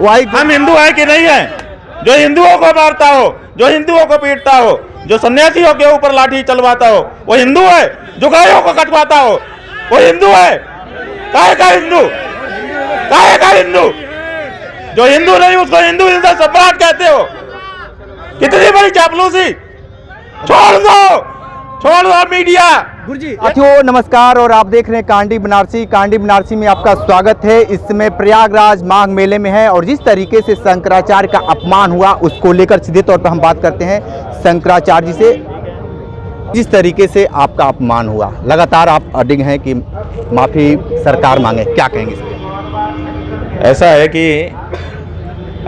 वही हम हिंदू हैं कि नहीं है? जो हिंदुओं को मारता हो, जो हिंदुओं को पीटता हो, जो सन्यासियों के ऊपर लाठी चलवाता हो, वो हिंदू है? जो गायों को कटवाता हो, वो हिंदू है? काहे का हिंदू? काहे का हिंदू? जो हिंदू नहीं उसको हिंदू हृदय सम्राट कहते हो? कितनी बड़ी चापलूसी! छोड़ दो मीडिया। गुरुजी साथियों नमस्कार, और आप देख रहे हैं कांडी बनारसी में आपका स्वागत है। इस समय प्रयागराज माघ मेले में है, और जिस तरीके से शंकराचार्य का अपमान हुआ उसको लेकर सीधे तौर पर हम बात करते हैं शंकराचार्य जी से। जिस तरीके से आपका अपमान हुआ, लगातार आप अडिग हैं कि माफ़ी सरकार मांगे, क्या कहेंगे इस पर? ऐसा है कि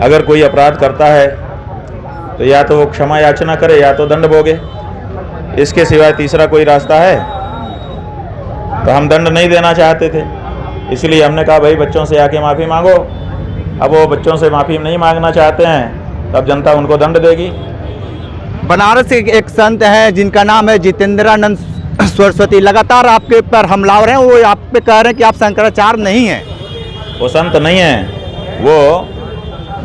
अगर कोई अपराध करता है तो या तो वो क्षमा याचना करे या तो दंड भोगे। इसके सिवाय तीसरा कोई रास्ता है? तो हम दंड नहीं देना चाहते थे, इसलिए हमने कहा भाई बच्चों से आके माफ़ी मांगो। अब वो बच्चों से माफ़ी नहीं मांगना चाहते हैं, तब जनता उनको दंड देगी। बनारस के एक संत हैं जिनका नाम है जितेंद्रानंद सरस्वती, लगातार आपके ऊपर हमलावर हैं। वो आप पे कह रहे हैं कि आप शंकराचार्य नहीं हैं। वो संत नहीं है, वो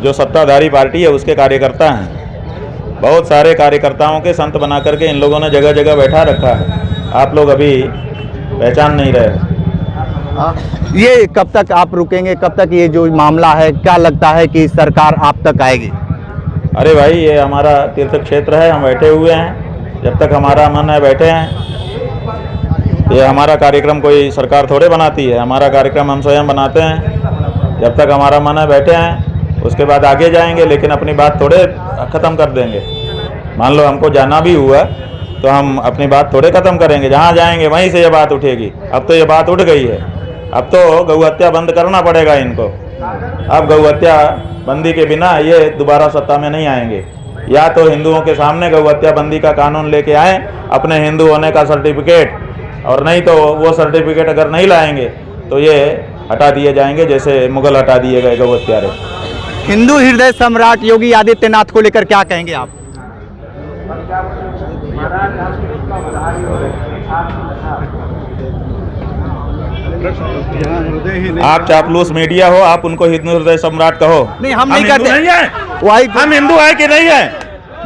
जो सत्ताधारी पार्टी है उसके कार्यकर्ता हैं। बहुत सारे कार्यकर्ताओं के संत बना करके इन लोगों ने जगह जगह बैठा रखा है। आप लोग अभी पहचान नहीं रहे। ये कब तक आप रुकेंगे? कब तक ये जो मामला है, क्या लगता है कि सरकार आप तक आएगी? अरे भाई, ये हमारा तीर्थ क्षेत्र है, हम बैठे हुए हैं। जब तक हमारा मन है बैठे हैं। ये हमारा कार्यक्रम कोई सरकार थोड़े बनाती है, हमारा कार्यक्रम हम स्वयं बनाते हैं। जब तक हमारा मन है बैठे हैं, उसके बाद आगे जाएंगे, लेकिन अपनी बात थोड़े ख़त्म कर देंगे। मान लो हमको जाना भी हुआ तो हम अपनी बात थोड़े ख़त्म करेंगे, जहाँ जाएंगे वहीं से ये बात उठेगी। अब तो ये बात उठ गई है, अब तो गौ हत्या बंद करना पड़ेगा इनको। अब गौ हत्या बंदी के बिना ये दोबारा सत्ता में नहीं आएंगे। या तो हिंदुओं के सामने गौ हत्या बंदी का कानून लेके आएँ, अपने हिंदू होने का सर्टिफिकेट, और नहीं तो वो सर्टिफिकेट अगर नहीं लाएंगे तो ये हटा दिए जाएंगे, जैसे मुगल हटा दिए गए गौ हत्यारे। हिंदू हृदय सम्राट योगी आदित्यनाथ को लेकर क्या कहेंगे आप? आप चापलूस मीडिया हो, आप उनको हिंदू हृदय सम्राट कहो। नहीं, हम नहीं कहते। नहीं है, हम हिंदू हैं कि नहीं है?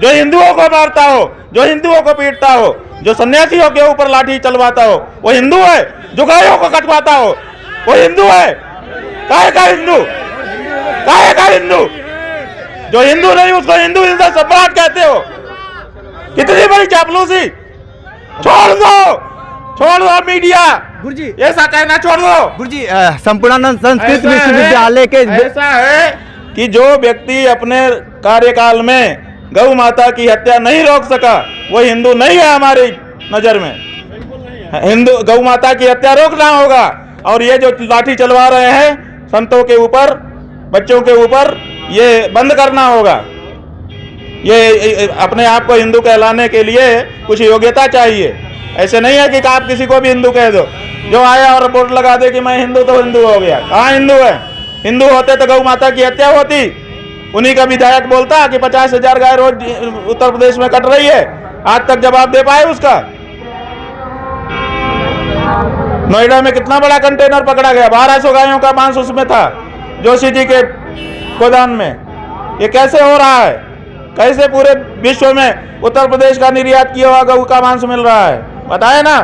जो हिंदुओं को मारता हो, जो हिंदुओं को पीटता हो, जो सन्यासियों के ऊपर लाठी चलवाता हो, वो हिंदू है? जो गायों को कटवाता हो, वो हिंदू है? काहे का हिंदू? काहे का हिंदू? जो हिंदू नहीं उसको हिंदू हृदय सम्राट कहते हो? कितनी बड़ी चापलूसी! छोड़ दो मीडिया। गुरुजी ऐसा कहना छोड़ दो। गुरुजी संपूर्णानंद संस्कृत विश्वविद्यालय के ऐसा है कि जो व्यक्ति अपने कार्यकाल में गौ माता की हत्या नहीं रोक सका, वो हिंदू नहीं है हमारी नजर में। हिंदू गौ माता की हत्या रोकना होगा, और ये जो लाठी चलवा रहे हैं संतों के ऊपर, बच्चों के ऊपर, ये बंद करना होगा। ये अपने आप को हिंदू कहलाने के लिए कुछ योग्यता चाहिए। ऐसे नहीं है कि आप किसी को भी हिंदू कह दो, जो आया और बोर्ड लगा दे कि मैं हिंदू तो हिंदू हो गया। कहाँ हिंदू है? हिंदू होते तो गौ माता की हत्या होती। उन्हीं का विधायक बोलता कि 50,000 गाय रोज उत्तर प्रदेश में कट रही है, आज तक जवाब दे पाए उसका? नोएडा में कितना बड़ा कंटेनर पकड़ा गया, 1200 गायों का मांस उसमें था, जोशी जी के गोदाम में। ये कैसे हो रहा है? कैसे पूरे विश्व में उत्तर प्रदेश का निर्यात किया हुआ गऊ का मांस मिल रहा है? बताए ना।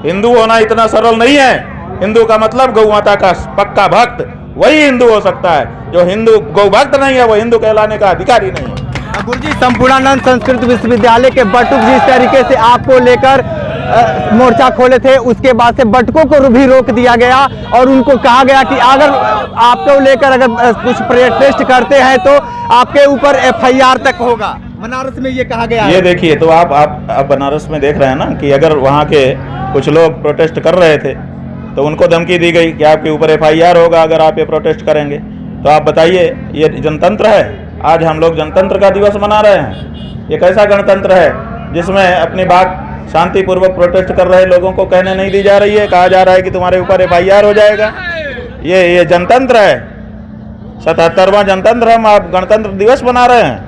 हिंदू होना इतना सरल नहीं है। हिंदू का मतलब गौ माता का पक्का भक्त, वही हिंदू हो सकता है। जो हिंदू गौ भक्त नहीं है वो हिंदू कहलाने का अधिकारी नहीं है। गुरुजी संपूर्णानंद संस्कृत विश्वविद्यालय के बटुक जिस तरीके से आपको लेकर मोर्चा खोले थे, उसके बाद से बटकों को भी रोक दिया गया, और उनको कहा गया कि अगर आपको लेकर अगर कुछ प्रोटेस्ट करते हैं तो आपके ऊपर FIR तक होगा। बनारस में ये कहा गया है। ये देखिए, तो आप बनारस में देख रहे हैं ना कि अगर वहाँ के कुछ लोग प्रोटेस्ट कर रहे थे तो उनको धमकी दी गई कि आपके ऊपर FIR होगा अगर आप ये प्रोटेस्ट करेंगे। तो आप बताइए, ये जनतंत्र है? आज हम लोग जनतंत्र का दिवस मना रहे हैं। ये कैसा गणतंत्र है जिसमें अपनी बात शांतिपूर्वक प्रोटेस्ट कर रहे लोगों को कहने नहीं दी जा रही है, कहा जा रहा है कि तुम्हारे ऊपर FIR हो जाएगा? ये जनतंत्र है? 77वां जनतंत्र हम आप गणतंत्र दिवस मना रहे हैं?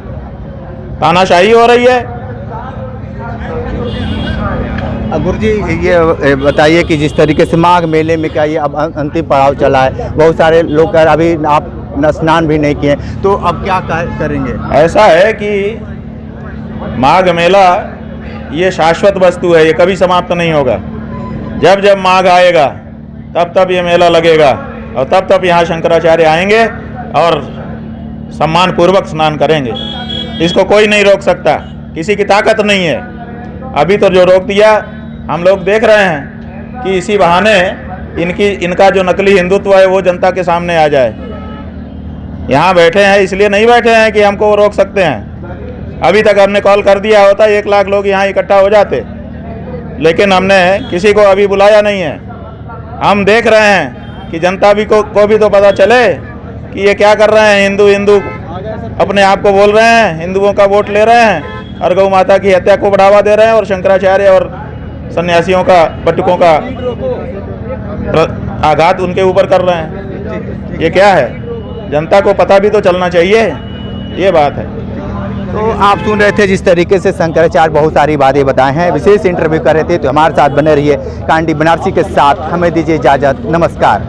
तानाशाही हो रही है। गुरुजी ये बताइए कि जिस तरीके से माघ मेले में क्या ये अब अंतिम पड़ाव चला है, बहुत सारे लोग अभी आप स्नान भी नहीं किए, तो अब क्या करेंगे? ऐसा है कि माघ मेला ये शाश्वत वस्तु है, ये कभी समाप्त नहीं होगा। जब जब माघ आएगा तब तब ये मेला लगेगा और तब तब यहाँ शंकराचार्य आएंगे और सम्मान पूर्वक स्नान करेंगे। इसको कोई नहीं रोक सकता, किसी की ताकत नहीं है। अभी तो जो रोक दिया, हम लोग देख रहे हैं कि इसी बहाने इनका जो नकली हिंदुत्व है वो जनता के सामने आ जाए। यहाँ बैठे हैं इसलिए नहीं बैठे हैं कि हमको वो रोक सकते हैं। अभी तक हमने कॉल कर दिया होता 1 लाख लोग यहाँ इकट्ठा हो जाते, लेकिन हमने किसी को अभी बुलाया नहीं है। हम देख रहे हैं कि जनता भी को भी तो पता चले कि ये क्या कर रहे हैं। हिंदू अपने आप को बोल रहे हैं, हिंदुओं का वोट ले रहे हैं और गौ माता की हत्या को बढ़ावा दे रहे हैं और शंकराचार्य और सन्यासियों का, बटुकों का आघात उनके ऊपर कर रहे हैं। ये क्या है? जनता को पता भी तो चलना चाहिए, ये बात है। तो आप सुन रहे थे जिस तरीके से शंकराचार्य बहुत सारी बातें बताए हैं, विशेष इंटरव्यू कर रहे थे। तो हमारे साथ बने रहिए। कांडी बनारसी के साथ हमें दीजिए इजाज़त, नमस्कार।